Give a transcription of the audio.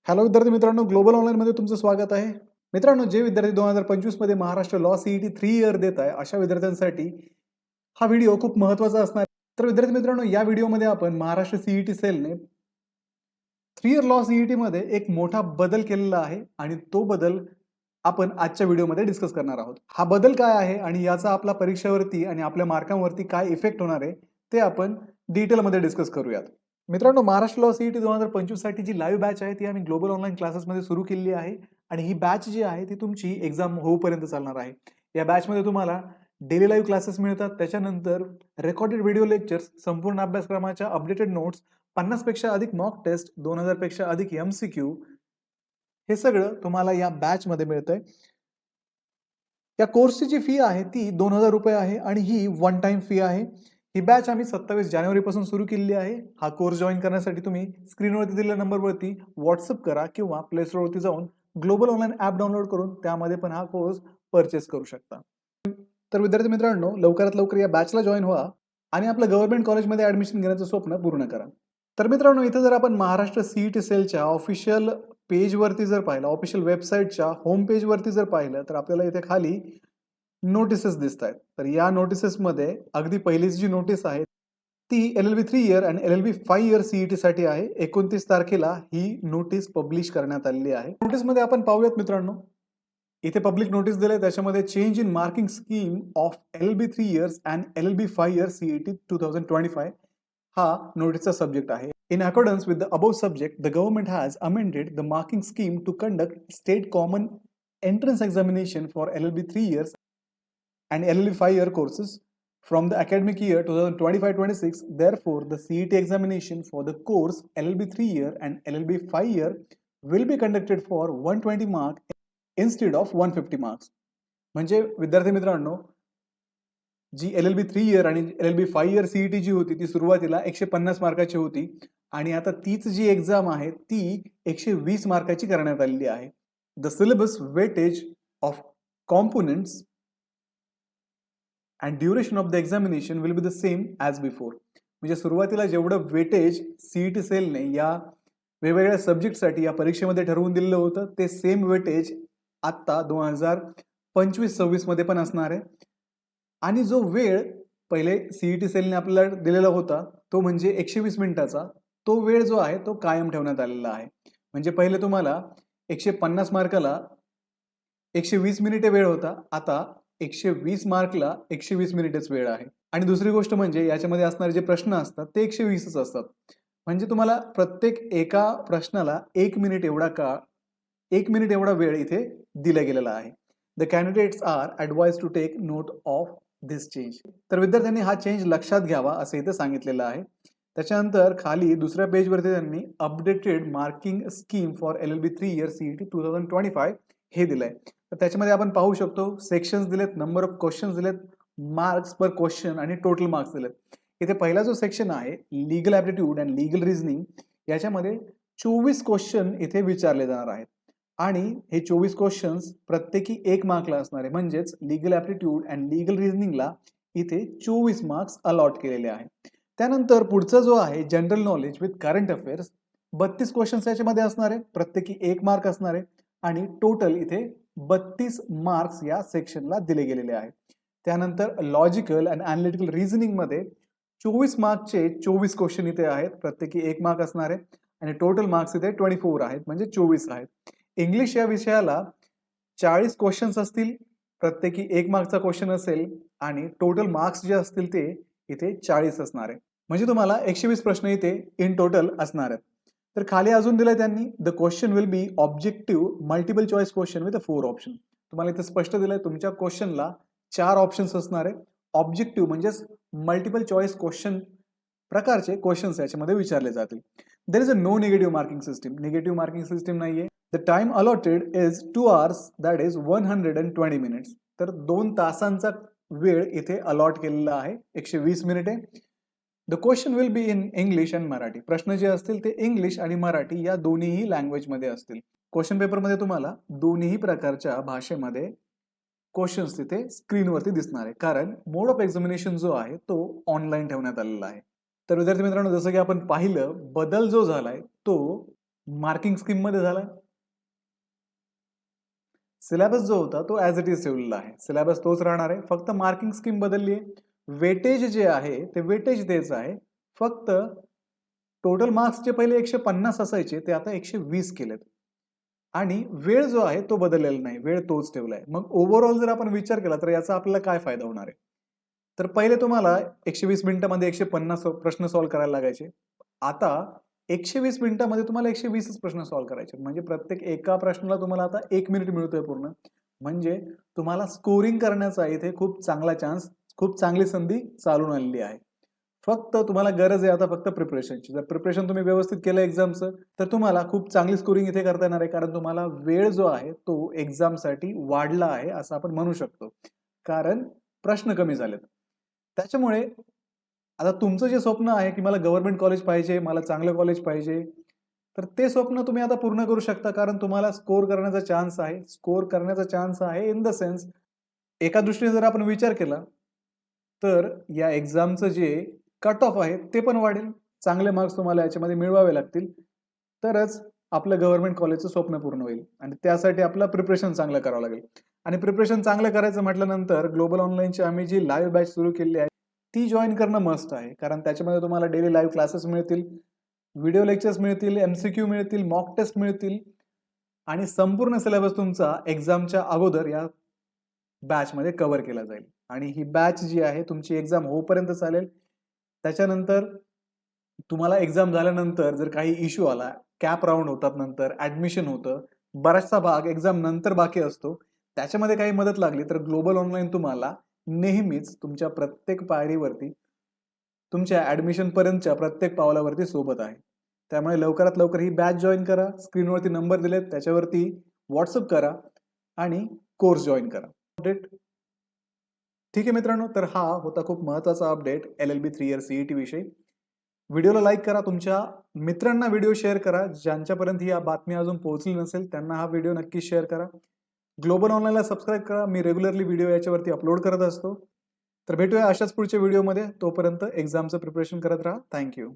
Hello विद्यार्थी मित्रांनो, global ऑनलाईनमध्ये तुमचं स्वागत आहे. मित्रांनो, जे विद्यार्थी 2025 मध्ये महाराष्ट्र लॉ सीईटी 3 इयर देत आहे, अशा विद्यार्थ्यांसाठी हा व्हिडिओ खूप महत्त्वाचा असणार आहे. तर विद्यार्थी मित्रांनो, या व्हिडिओमध्ये आपण महाराष्ट्र सीईटी सेलने 3 इयर लॉ सीईटी मध्ये एक मोठा बदल केलेला आहे आणि तो बदल आपण आजच्या व्हिडिओमध्ये डिस्कस करणार आहोत. हा बदल काय आहे आणि याचा आपल्या परीक्षेवरती आणि आपल्या मार्कांवरती काय इफेक्ट होणार आहे ते आपण डिटेलमध्ये डिस्कस करूयात. मित्रांनो, महाराष्ट्र लॉ सीईटी 2025 साठी जी लाईव्ह बॅच आहे ती आम्ही ग्लोबल ऑनलाईन क्लासेसमध्ये सुरू केली आहे आणि ही बॅच जी आहे ती तुमची एक्झाम होऊपर्यंत चालणार आहे. या बॅचमध्ये तुम्हाला डेली लाईव्ह क्लासेस मिळतात, त्याच्यानंतर रेकॉर्डेड व्हिडिओ लेक्चर्स, संपूर्ण अभ्यासक्रमाच्या अपडेटेड नोट्स, 50 पेक्षा अधिक मॉक टेस्ट, 2000 पेक्षा अधिक MCQ, हे सगळं तुम्हाला या बॅच मध्ये मिळतंय. या कोर्सची जी फी आहे ती 2000 रुपये आहे आणि ही वन टाइम फी आहे. ही बॅच आम्ही 27 जानेवारी पासून सुरू केलेली आहे. हा कोर्स जॉईन करण्यासाठी तुम्ही स्क्रीनवरती दिलेल्या नंबरवरती व्हॉट्सअप करा किंवा प्ले स्टोअरवरती जाऊन ग्लोबल ऑनलाईन ॲप डाउनलोड करून त्यामध्ये पण हा कोर्स परचेस करू शकता. तर विद्यार्थी मित्रांनो, लवकरात लवकर या बॅचला जॉईन व्हा आणि आपलं गव्हर्नमेंट कॉलेजमध्ये ॲडमिशन घेण्याचं स्वप्न पूर्ण करा. तर मित्रांनो, इथं जर आपण महाराष्ट्र सीईटी सेलच्या ऑफिशियल पेजवरती जर पाहिलं, ऑफिशियल वेबसाईटच्या होम पेजवरती जर पाहिलं, तर आपल्याला इथे खाली नोटिसेस दिसत आहेत. तर या नोटिसेसमध्ये अगदी पहिलीच जी नोटीस आहे ती LLB 3 इयर आणि LLB 5 इयर सीईटी साठी आहे. 29 तारखेला ही नोटीस पब्लिश करण्यात आलेली आहे. नोटीसमध्ये आपण पाहूयात मित्रांनो, इथे पब्लिक नोटीस दिले, त्याच्यामध्ये change in marking scheme of LLB 3 years and LLB 5 year CET 2025 हा नोटीसचा सब्जेक्ट आहे. In accordance with the above subject, the government has amended the marking scheme to conduct state common entrance examination for LLB 3 years and LLB 5 year courses from the academic year 2025-26. Therefore, the CET examination for the course LLB 3 year and LLB 5 year will be conducted for 120 mark instead of 150 marks. म्हणजे विद्यार्थी मित्रांनो, जी LLB 3 year आणि LLB 5 year CET जी होती ती सुरुवातीला 150 मार्काची होती आणि आता तीच जी एक्झाम आहे ती 120 मार्काची करण्यात आलेली आहे. The syllabus weightage of components and duration of the examination will be the same as before. म्हणजे सुरुवातीला जेवढं वेटेज सीईटी सेलने या वेगवेगळ्या सब्जेक्टसाठी या परीक्षेमध्ये ठरवून दिलेलं होतं ते सेम वेटेज आत्ता 2025-26 मध्ये पण असणार आहे. आणि जो वेळ पहिले सीईटी सेलने आपल्याला दिलेला होता तो म्हणजे 120 मिनिटाचा, तो वेळ जो आहे तो कायम ठेवण्यात आलेला आहे. म्हणजे पहिले तुम्हाला 150 मार्काला 120 मिनिटे वेळ होता, आता 120 मार्कला 120 मिनिटेच वेळ आहे. आणि दुसरी गोष्ट म्हणजे याच्यामध्ये असणारे जे प्रश्न असतात ते 120च असतात. म्हणजे तुम्हाला प्रत्येक एका प्रश्नाला 1 मिनिट एवढा काळ, 1 मिनिट एवढा वेळ इथे दिला गेलेला आहे. The candidates are advised to take note of this change. तर विद्यार्थ्यांनी हा चेंज लक्षात घ्यावा असं इथे सांगितलेलं आहे. त्याच्यानंतर खाली दुसऱ्या पेजवरती त्यांनी updated marking scheme for LLB 3 year CET 2025 हे दिलंय. तर त्याच्यामध्ये आपण पाहू शकतो सेक्शन्स दिलेत, नंबर ऑफ क्वेश्चन्स दिलेत, मार्क्स पर क्वेश्चन आणि टोटल मार्क्स दिलेत. इथे पहिला जो सेक्शन आहे legal aptitude and legal reasoning, याच्यामध्ये 24 क्वेश्चन इथे विचारले जाणार आहेत आणि हे 24 क्वेश्चन्स प्रत्येकी 1 मार्कला असणार आहे. म्हणजेच लीगल ॲप्टिट्यूड अँड लीगल रिझनिंगला इथे 24 मार्क्स अलॉट केलेले आहेत. त्यानंतर पुढचा जो आहे general knowledge with current affairs, 32 questions याच्यामध्ये असणार आहे, प्रत्येकी 1 मार्क असणार आहे आणि टोटल इथे 32 मार्क्स या सेक्शनला दिले गेलेले आहेत. त्यानंतर लॉजिकल अँड ॲनालिटिकल रिझनिंग मध्ये 24 मार्कचे 24 क्वेश्चन इथे आहेत, प्रत्येकी 1 मार्क असणार आहे आणि टोटल मार्क्स इथे 24 आहेत, म्हणजे 24 आहेत. इंग्लिश या विषयाला 40 क्वेश्चन्स असतील, प्रत्येकी 1 मार्कचा क्वेश्चन असेल आणि टोटल मार्क्स जे असतील ते इथे 40 असणार आहे. म्हणजे तुम्हाला 120 प्रश्न इथे इन टोटल असणार आहेत. तर खाली अजून दिलंय त्यांनी, the question will be objective multiple choice question with 4 option. तुम्हाला इथे स्पष्ट दिलंय तुमच्या क्वेश्चनला 4 ऑप्शन्स असणार आहे. ऑब्जेक्टिव्ह म्हणजेच मल्टिपल चॉईस क्वेश्चन प्रकारचे क्वेश्चन्स याच्यामध्ये विचारले जातील. There is a no negative marking system, negative marking system नाहीये. The time allotted is 2 hours, that is 120 minutes. तर 2 तासांचा वेळ इथे अलॉट केलेला आहे, 120 मिनिटे. The question will be in English and Marathi. प्रश्न जे असतील ते इंग्लिश आणि मराठी या दोन्हीही लँग्वेजमध्ये असतील. क्वेश्चन पेपरमध्ये तुम्हाला दोन्ही प्रकारच्या भाषेमध्ये क्वेश्चन्स तिथे स्क्रीनवरती दिसणार आहे, कारण मोड ऑफ एक्झामिनेशन जो आहे तो ऑनलाईन ठेवण्यात आलेला आहे. तर विद्यार्थी मित्रांनो, जसं की आपण पाहिलं, बदल जो झालाय तो मार्किंग स्कीममध्ये झाला. सिलेबस जो होता तो ॲज इट इज ठेवलेला आहे. सिलेबस तोच राहणार आहे. फक्त मार्किंग स्कीम बदलली आहे. वेटेज जे आहे ते वेटेज तेच आहे. फक्त टोटल मार्क्स जे पहिले 150 असायचे ते आता 120 केलेत. आणि वेळ जो आहे तो बदललेला नाही. वेळ तोच ठेवलाय. मग ओव्हरऑल जर आपण विचार केला तर याचा आपल्याला काय फायदा होणार आहे? तर पहिले तुम्हाला 120 मिनिटांमध्ये 150 प्रश्न सॉल्व्ह करायला लागायचे. आता 120 मिनिटांमध्ये तुम्हाला 120च प्रश्न सॉल्व्ह करायचे. म्हणजे प्रत्येक एका प्रश्नाला तुम्हाला आता 1 मिनिट मिळतोय पूर्ण. म्हणजे तुम्हाला स्कोरिंग करण्याचा इथे खूप चांगला चान्स, खूप चांगली संधी चालून आलेली आहे. फक्त तुम्हाला गरज आहे आता फक्त प्रिपरेशनची. जर प्रिपरेशन तुम्ही व्यवस्थित केलं एक्झामचं तर तुम्हाला खूप चांगली स्कोरिंग इथे करता येणार आहे. कारण तुम्हाला वेळ जो आहे तो एक्झामसाठी वाढला आहे असं आपण म्हणू शकतो. कारण प्रश्न कमी झालेत. त्याच्यामुळे आता तुमचं जे स्वप्न आहे की मला गव्हर्नमेंट कॉलेज पाहिजे, मला चांगलं कॉलेज पाहिजे, तर ते स्वप्न तुम्ही आता पूर्ण करू शकता. कारण तुम्हाला स्कोर करण्याचा चान्स आहे. स्कोर करण्याचा चान्स आहे इन द सेन्स एका दृष्टीने जर आपण विचार केला तर या एक्झामचं जे कट ऑफ आहे ते पण वाढेल. चांगले मार्क्स तुम्हाला याच्यामध्ये मिळवावे लागतील. तरच आपलं गव्हर्नमेंट कॉलेजचं स्वप्न पूर्ण होईल आणि त्यासाठी आपलं प्रिपरेशन चांगलं करावं लागेल. आणि प्रिपरेशन चांगलं करायचं म्हटल्यानंतर ग्लोबल ऑनलाईनची आम्ही जी लाईव्ह बॅच सुरू केली आहे ती जॉईन करणं मस्ट आहे. कारण त्याच्यामध्ये तुम्हाला डेली लाईव्ह क्लासेस मिळतील, व्हिडिओ लेक्चर्स मिळतील, MCQ मिळतील, मॉक टेस्ट मिळतील आणि संपूर्ण सिलेबस तुमचा एक्झामच्या अगोदर या बॅचमध्ये कव्हर केला जाईल. आणि ही बॅच जी आहे तुमची एक्झाम होईपर्यंत चालेल. त्याच्यानंतर तुम्हाला एक्झाम झाल्यानंतर जर काही इश्यू आला, कॅप राउंड होतात, नंतर ऍडमिशन होतं, बराचसा भाग एक्झाम नंतर बाकी असतो, त्याच्यामध्ये काही मदत लागली तर ग्लोबल ऑनलाईन तुम्हाला नेहमीच तुमच्या प्रत्येक पायरीवरती, तुमच्या ऍडमिशन पर्यंतच्या प्रत्येक पावलावरती सोबत आहे. त्यामुळे लवकरात लवकर ही बॅच जॉईन करा. स्क्रीनवरती नंबर दिलेत त्याच्यावरती व्हॉट्सअप करा आणि कोर्स जॉईन करा. अपडेट ठीक आहे मित्रांनो, तर हा होता खूप महत्त्वाचा अपडेट LLB 3 इयर CET विषयी. व्हिडिओला लाईक करा, तुमच्या मित्रांना व्हिडिओ शेअर करा. ज्यांच्यापर्यंत ही बातमी अजून पोहोचली नसेल त्यांना हा व्हिडिओ नक्की शेअर करा. ग्लोबल ऑनलाईनला सबस्क्राईब करा. मी रेग्युलरली व्हिडिओ याच्यावरती अपलोड करत असतो. तर भेटूया अशाच पुढच्या व्हिडिओमध्ये. तोपर्यंत एक्झामचं प्रिपरेशन करत राहा. थँक्यू.